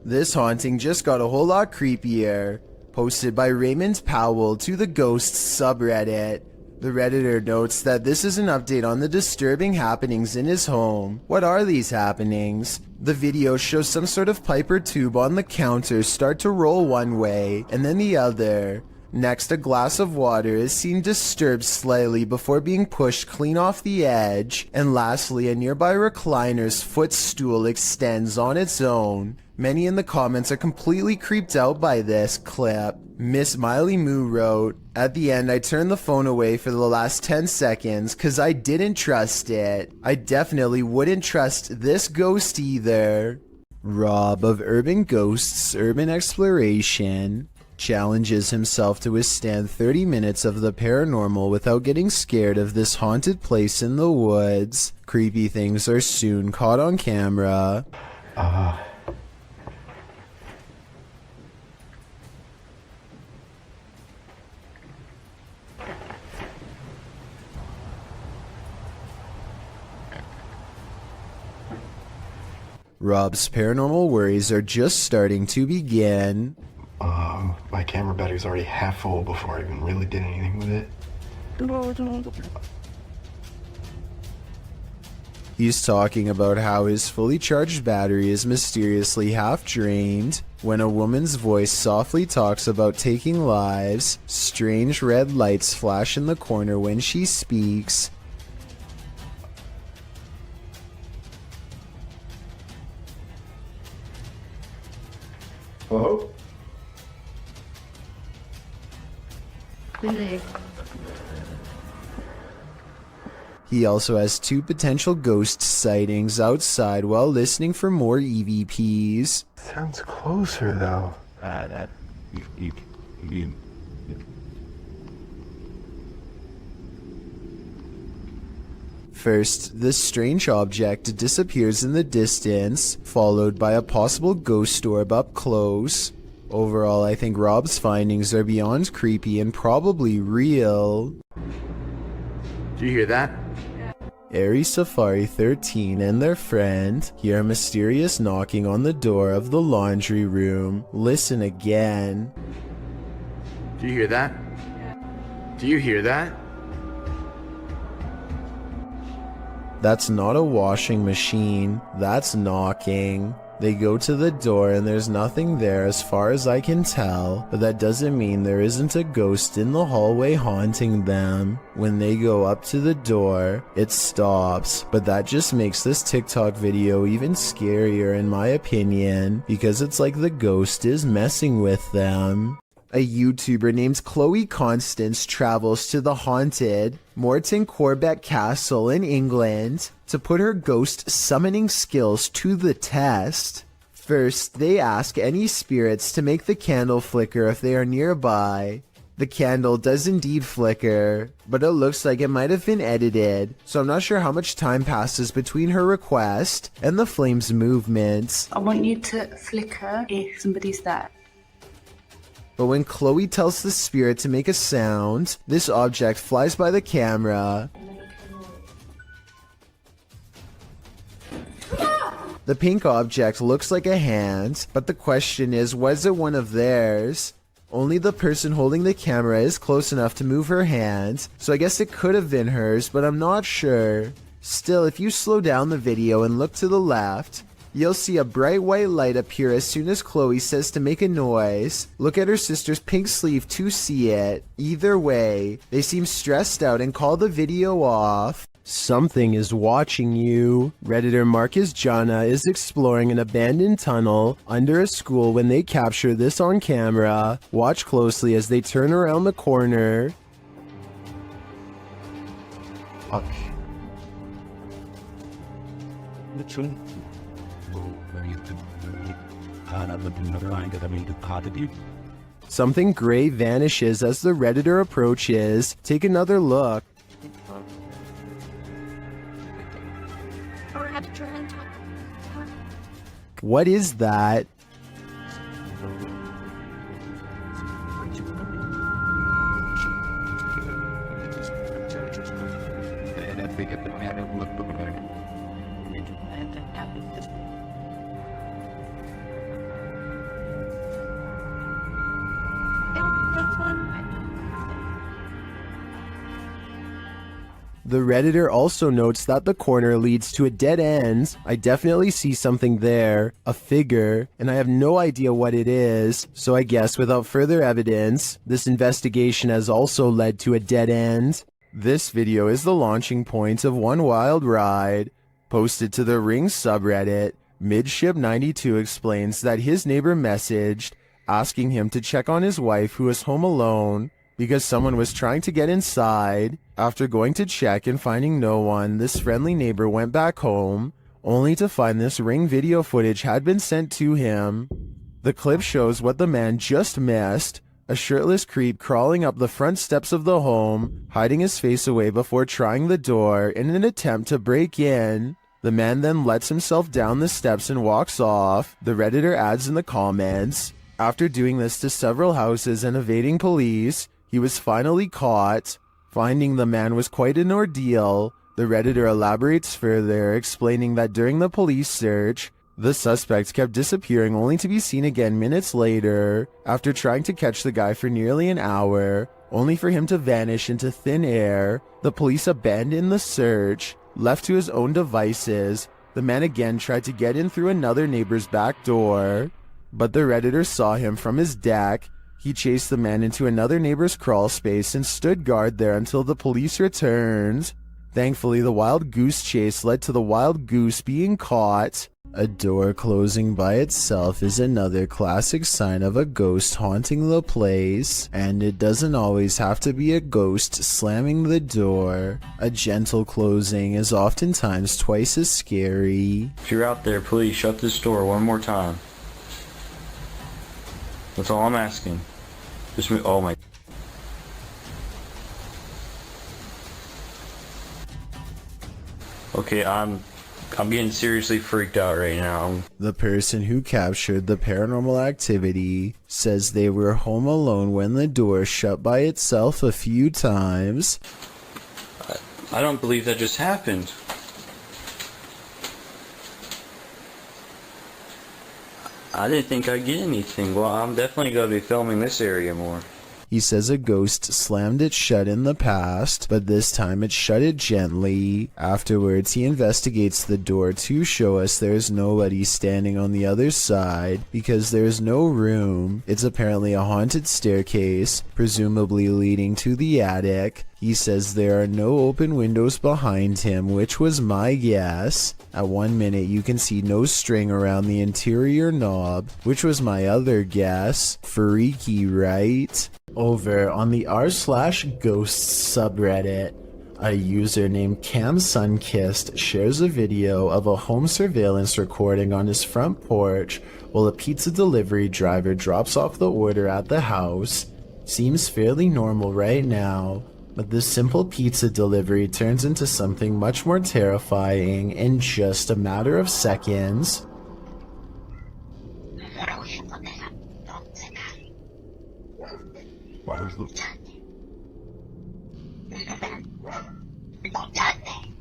This haunting just got a whole lot creepier. Posted by Raymond Powell to the Ghosts subreddit. The Redditor notes that this is an update on the disturbing happenings in his home. What are these happenings? The video shows some sort of pipe or tube on the counter start to roll one way and then the other. Next, a glass of water is seen disturbed slightly before being pushed clean off the edge. And lastly, a nearby recliner's footstool extends on its own. Many in the comments are completely creeped out by this clip. Miss Miley Moo wrote, "At the end I turned the phone away for the last 10 seconds cause I didn't trust it. I definitely wouldn't trust this ghost either." Rob of Urban Ghosts Urban Exploration challenges himself to withstand 30 minutes of the paranormal without getting scared of this haunted place in the woods. Creepy things are soon caught on camera. Rob's paranormal worries are just starting to begin. My camera battery's already half full before I even really did anything with it. He's talking about how his fully charged battery is mysteriously half drained when a woman's voice softly talks about taking lives. Strange red lights flash in the corner when she speaks. Hello? He also has 2 potential ghost sightings outside while listening for more EVPs. Sounds closer though. First, this strange object disappears in the distance, followed by a possible ghost orb up close. Overall, I think Rob's findings are beyond creepy and probably real. Do you hear that? Eerie Safari 13 and their friend hear a mysterious knocking on the door of the laundry room. Listen again. Do you hear that? Do you hear that? That's not a washing machine, that's knocking. They go to the door and there's nothing there as far as I can tell, but that doesn't mean there isn't a ghost in the hallway haunting them. When they go up to the door, it stops, but that just makes this TikTok video even scarier in my opinion, because it's like the ghost is messing with them. A YouTuber named Chloe Constance travels to the haunted Morton Corbett Castle in England to put her ghost summoning skills to the test. First, they ask any spirits to make the candle flicker if they are nearby. The candle does indeed flicker, but it looks like it might have been edited, so I'm not sure how much time passes between her request and the flame's movements. I want you to flicker if somebody's there. But when Chloe tells the spirit to make a sound, this object flies by the camera. The pink object looks like a hand, but the question is, was it one of theirs? Only the person holding the camera is close enough to move her hand, so I guess it could have been hers, but I'm not sure. Still, if you slow down the video and look to the left, you'll see a bright white light appear as soon as Chloe says to make a noise. Look at her sister's pink sleeve to see it. Either way, they seem stressed out and call the video off. Something is watching you. Redditor Marcus Jana is exploring an abandoned tunnel under a school when they capture this on camera. Watch closely as they turn around the corner. Something gray vanishes as the Redditor approaches. Take another look. What is that? The Redditor also notes that the corner leads to a dead end. I definitely see something there, a figure, and I have no idea what it is, so I guess without further evidence, this investigation has also led to a dead end. This video is the launching point of one wild ride. Posted to the Ring subreddit, Midship92 explains that his neighbor messaged, asking him to check on his wife who was home alone, because someone was trying to get inside. After going to check and finding no one, this friendly neighbor went back home, only to find this Ring video footage had been sent to him. The clip shows what the man just missed, a shirtless creep crawling up the front steps of the home, hiding his face away before trying the door in an attempt to break in. The man then lets himself down the steps and walks off. The Redditor adds in the comments, after doing this to several houses and evading police, he was finally caught. Finding the man was quite an ordeal. The Redditor elaborates further, explaining that during the police search, the suspect kept disappearing only to be seen again minutes later, after trying to catch the guy for nearly an hour, only for him to vanish into thin air. The police abandoned the search. Left to his own devices, the man again tried to get in through another neighbor's back door, but the Redditor saw him from his deck. He chased the man into another neighbor's crawl space and stood guard there until the police returned. Thankfully, the wild goose chase led to the wild goose being caught. A door closing by itself is another classic sign of a ghost haunting the place, and it doesn't always have to be a ghost slamming the door. A gentle closing is oftentimes twice as scary. If you're out there, please shut this door one more time. That's all I'm asking. Just me. Oh my. Okay, I'm getting seriously freaked out right now. The person who captured the paranormal activity says they were home alone when the door shut by itself a few times. I don't believe that just happened. I didn't think I'd get anything. Well, I'm definitely going to be filming this area more. He says a ghost slammed it shut in the past, but this time it shut it gently. Afterwards, he investigates the door to show us there's nobody standing on the other side because there's no room. It's apparently a haunted staircase, presumably leading to the attic. He says there are no open windows behind him, which was my guess. At 1 minute, you can see no string around the interior knob, which was my other guess. Freaky, right? Over on the r/ghosts subreddit, a user named CamSunkissed shares a video of a home surveillance recording on his front porch while a pizza delivery driver drops off the order at the house. Seems fairly normal right now, but this simple pizza delivery turns into something much more terrifying in just a matter of seconds.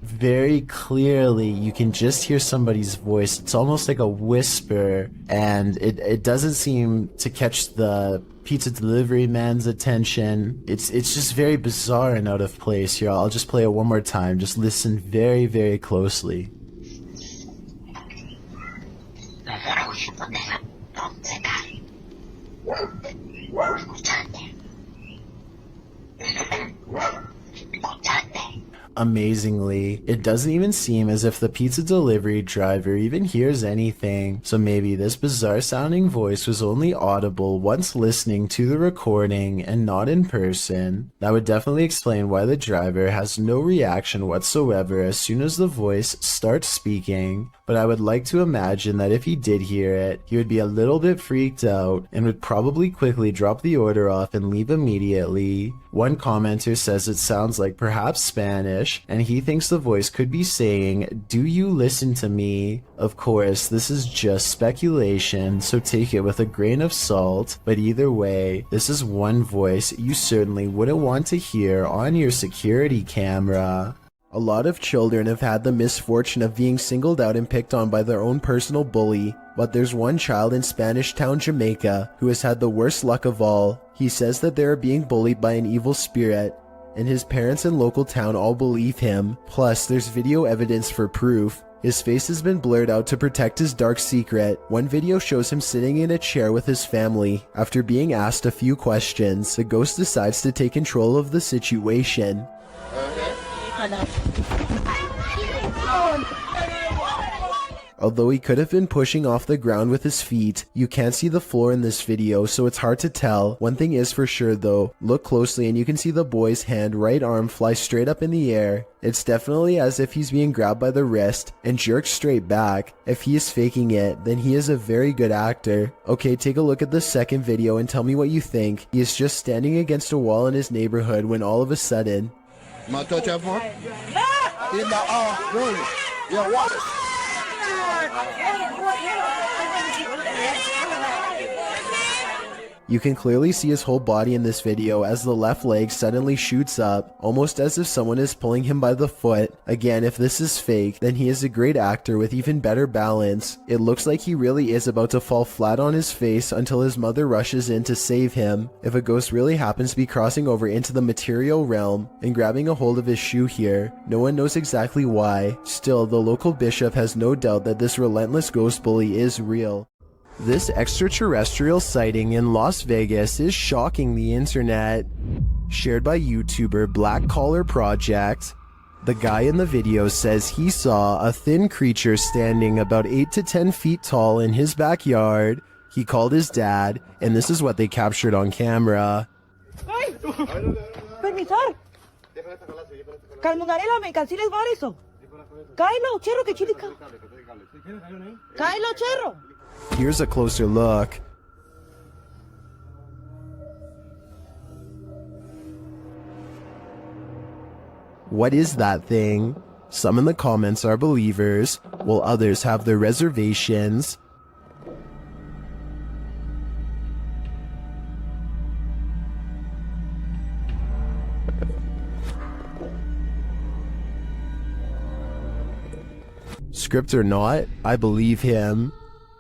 Very clearly, you can just hear somebody's voice. It's almost like a whisper, and it doesn't seem to catch the pizza delivery man's attention. It's just very bizarre and out of place here. I'll just play it one more time. Just listen very, very closely. Amazingly, it doesn't even seem as if the pizza delivery driver even hears anything, so maybe this bizarre sounding voice was only audible once listening to the recording and not in person. That would definitely explain why the driver has no reaction whatsoever as soon as the voice starts speaking, but I would like to imagine that if he did hear it, he would be a little bit freaked out and would probably quickly drop the order off and leave immediately. One commenter says it sounds like perhaps Spanish, and he thinks the voice could be saying, "Do you listen to me?" Of course, this is just speculation, so take it with a grain of salt, but either way, this is one voice you certainly wouldn't want to hear on your security camera. A lot of children have had the misfortune of being singled out and picked on by their own personal bully, but there's one child in Spanish Town, Jamaica, who has had the worst luck of all. He says that they are being bullied by an evil spirit, and his parents and local town all believe him. Plus, there's video evidence for proof. His face has been blurred out to protect his dark secret. One video shows him sitting in a chair with his family. After being asked a few questions, the ghost decides to take control of the situation. Although he could have been pushing off the ground with his feet, you can't see the floor in this video, so it's hard to tell. One thing is for sure though, look closely and you can see the boy's right arm fly straight up in the air. It's definitely as if he's being grabbed by the wrist and jerked straight back. If he is faking it, then he is a very good actor. Okay, take a look at the second video and tell me what you think. He is just standing against a wall in his neighborhood when all of a sudden... You can clearly see his whole body in this video as the left leg suddenly shoots up, almost as if someone is pulling him by the foot. Again, if this is fake, then he is a great actor with even better balance. It looks like he really is about to fall flat on his face until his mother rushes in to save him. If a ghost really happens to be crossing over into the material realm and grabbing a hold of his shoe here, no one knows exactly why. Still, the local bishop has no doubt that this relentless ghost bully is real. This extraterrestrial sighting in Las Vegas is shocking the internet. Shared by YouTuber Black Collar Project. The guy in the video says he saw a thin creature standing about 8 to 10 feet tall in his backyard. He called his dad, and this is what they captured on camera. Permisar. Calmonarela, me canceles variso. Kylo, cherro, que chilica. Kylo, cherro. Here's a closer look. What is that thing? Some in the comments are believers, while others have their reservations. Script or not, I believe him.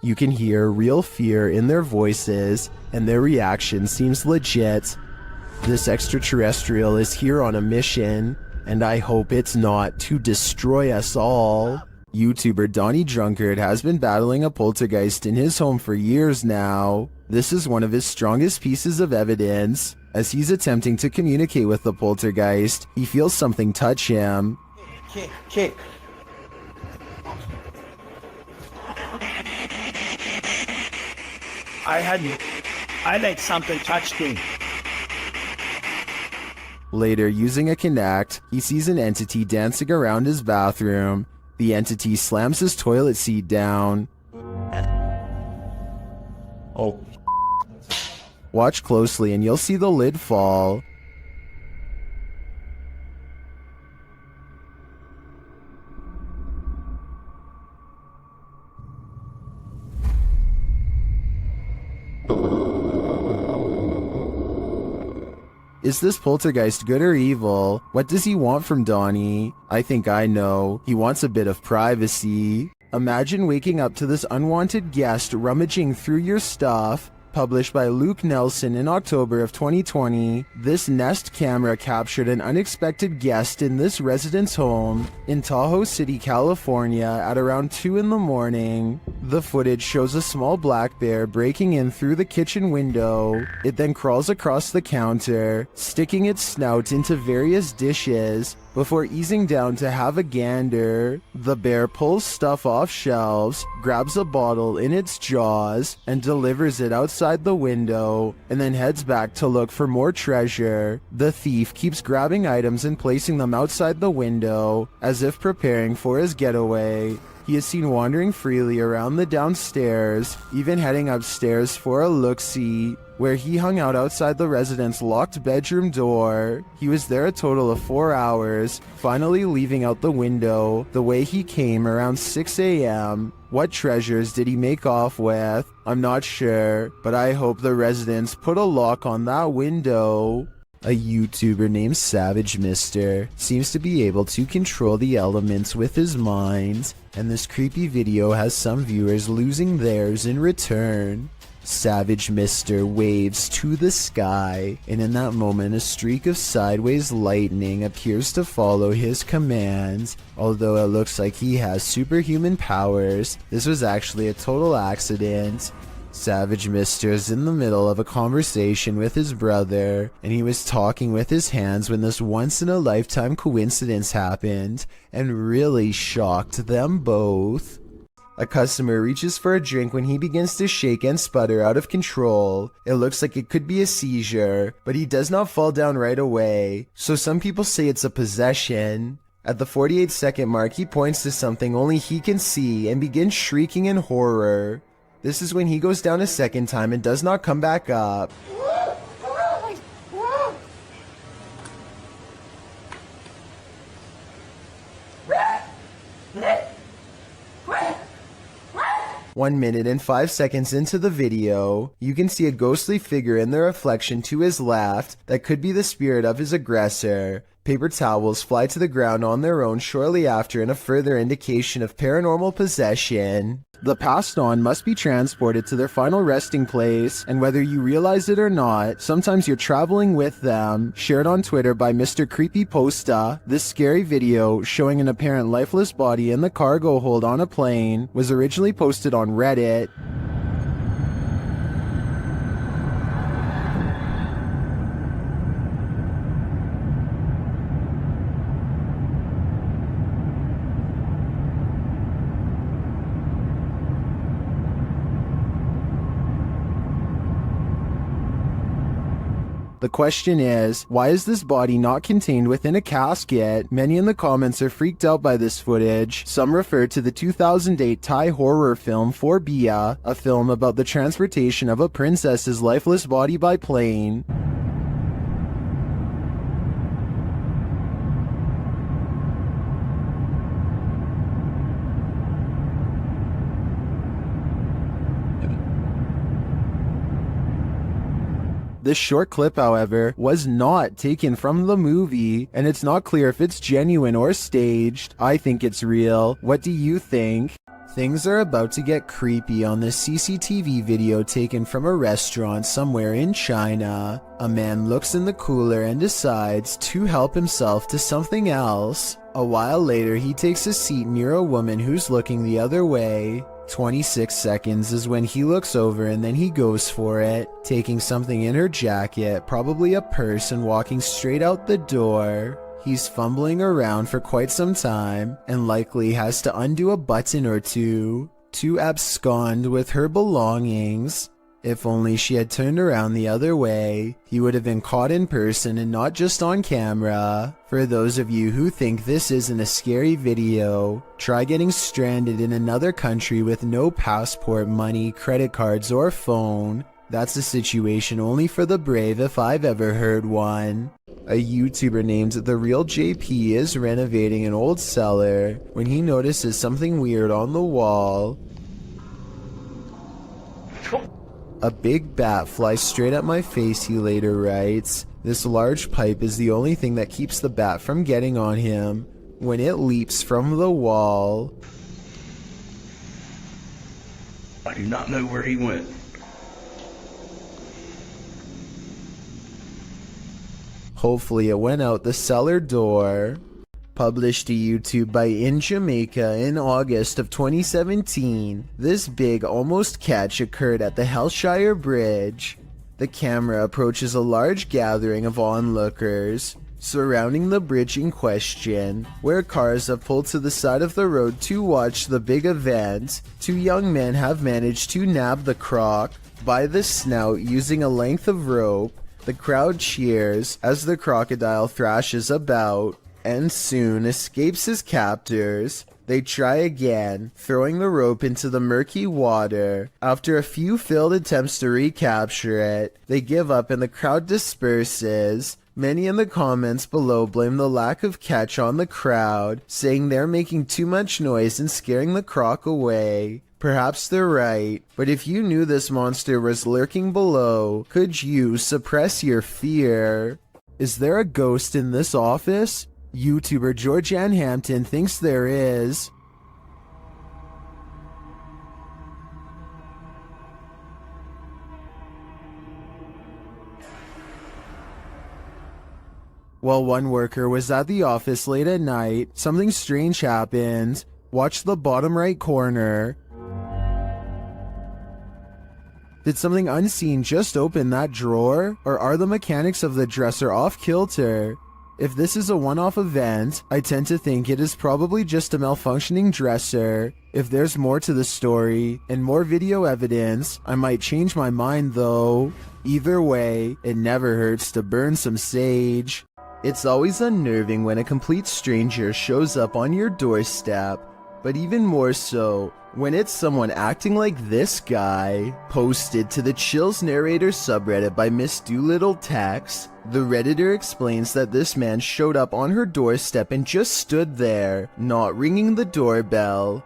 You can hear real fear in their voices, and their reaction seems legit. This extraterrestrial is here on a mission, and I hope it's not to destroy us all. YouTuber Donnie Drunkard has been battling a poltergeist in his home for years now. This is one of his strongest pieces of evidence. As he's attempting to communicate with the poltergeist, he feels something touch him. Kick. I like something touched me. Later, using a Kinect, he sees an entity dancing around his bathroom. The entity slams his toilet seat down. Oh. Watch closely and you'll see the lid fall. Is this poltergeist good or evil? What does he want from Donnie? I think I know. He wants a bit of privacy. Imagine waking up to this unwanted guest rummaging through your stuff. Published by Luke Nelson in October of 2020, this Nest camera captured an unexpected guest in this resident's home in Tahoe City, California at around 2 in the morning. The footage shows a small black bear breaking in through the kitchen window. It then crawls across the counter, sticking its snout into various dishes before easing down to have a gander. The bear pulls stuff off shelves, grabs a bottle in its jaws, and delivers it outside the window, and then heads back to look for more treasure. The thief keeps grabbing items and placing them outside the window, as if preparing for his getaway. He is seen wandering freely around the downstairs, even heading upstairs for a look-see, where he hung out outside the resident's locked bedroom door. He was there a total of 4 hours, finally leaving out the window the way he came around 6 a.m. What treasures did he make off with? I'm not sure, but I hope the residents put a lock on that window. A YouTuber named Savage Mister seems to be able to control the elements with his mind, and this creepy video has some viewers losing theirs in return. Savage Mister waves to the sky, and in that moment a streak of sideways lightning appears to follow his commands. Although it looks like he has superhuman powers, this was actually a total accident. Savage Mister is in the middle of a conversation with his brother, and he was talking with his hands when this once-in-a-lifetime coincidence happened, and really shocked them both. A customer reaches for a drink when he begins to shake and sputter out of control. It looks like it could be a seizure, but he does not fall down right away, so some people say it's a possession. At the 48-second mark, he points to something only he can see and begins shrieking in horror. This is when he goes down a second time and does not come back up. One minute and 5 seconds into the video, you can see a ghostly figure in the reflection to his left that could be the spirit of his aggressor. Paper towels fly to the ground on their own shortly after in a further indication of paranormal possession. The passed on must be transported to their final resting place, and whether you realize it or not, sometimes you're traveling with them. Shared on Twitter by Mr. Creepypasta, this scary video showing an apparent lifeless body in the cargo hold on a plane was originally posted on Reddit. The question is, why is this body not contained within a casket? Many in the comments are freaked out by this footage. Some refer to the 2008 Thai horror film Phobia, a film about the transportation of a princess's lifeless body by plane. This short clip, however, was not taken from the movie, and it's not clear if it's genuine or staged. I think it's real. What do you think? Things are about to get creepy on this CCTV video taken from a restaurant somewhere in China. A man looks in the cooler and decides to help himself to something else. A while later, he takes a seat near a woman who's looking the other way. 26 seconds is when he looks over and then he goes for it, taking something in her jacket, probably a purse, and walking straight out the door. He's fumbling around for quite some time and likely has to undo a button or two to abscond with her belongings. If only she had turned around the other way, he would have been caught in person and not just on camera. For those of you who think this isn't a scary video, try getting stranded in another country with no passport, money, credit cards, or phone. That's a situation only for the brave if I've ever heard one. A YouTuber named The Real JP is renovating an old cellar when he notices something weird on the wall. A big bat flies straight at my face, he later writes. This large pipe is the only thing that keeps the bat from getting on him when it leaps from the wall. I do not know where he went. Hopefully it went out the cellar door. Published to YouTube by In Jamaica in August of 2017, this big almost catch occurred at the Hellshire Bridge. The camera approaches a large gathering of onlookers surrounding the bridge in question, where cars have pulled to the side of the road to watch the big event. Two young men have managed to nab the croc by the snout using a length of rope. The crowd cheers as the crocodile thrashes about and soon escapes his captors. They try again, throwing the rope into the murky water. After a few failed attempts to recapture it, they give up and the crowd disperses. Many in the comments below blame the lack of catch on the crowd, saying they're making too much noise and scaring the croc away. Perhaps they're right, but if you knew this monster was lurking below, could you suppress your fear? Is there a ghost in this office? YouTuber Georgianne Hampton thinks there is. While one worker was at the office late at night, something strange happened. Watch the bottom right corner. Did something unseen just open that drawer? Or are the mechanics of the dresser off kilter? If this is a one-off event, I tend to think it is probably just a malfunctioning dresser. If there's more to the story, and more video evidence, I might change my mind though. Either way, it never hurts to burn some sage. It's always unnerving when a complete stranger shows up on your doorstep, but even more so when it's someone acting like this guy. Posted to the Chills Narrator subreddit by Miss Doolittle Tex, the Redditor explains that this man showed up on her doorstep and just stood there, not ringing the doorbell.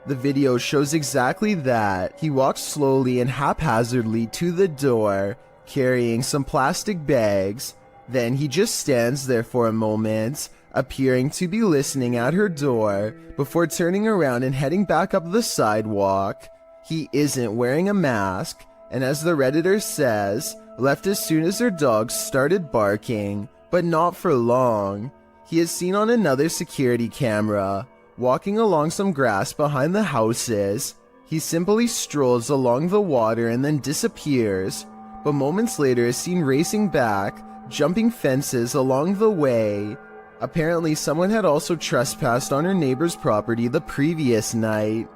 The video shows exactly that. He walks slowly and haphazardly to the door, carrying some plastic bags. Then he just stands there for a moment, appearing to be listening at her door, before turning around and heading back up the sidewalk. He isn't wearing a mask, and as the Redditor says, left as soon as her dogs started barking, but not for long. He is seen on another security camera, walking along some grass behind the houses. He simply strolls along the water and then disappears, but moments later is seen racing back, jumping fences along the way. Apparently someone had also trespassed on her neighbor's property the previous night.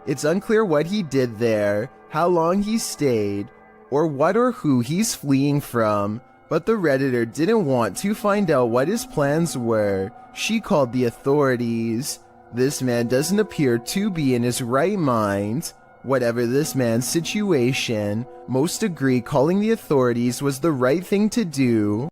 It's unclear what he did there, how long he stayed, or what or who he's fleeing from, but the Redditor didn't want to find out what his plans were. She called the authorities. This man doesn't appear to be in his right mind. Whatever this man's situation, most agree calling the authorities was the right thing to do.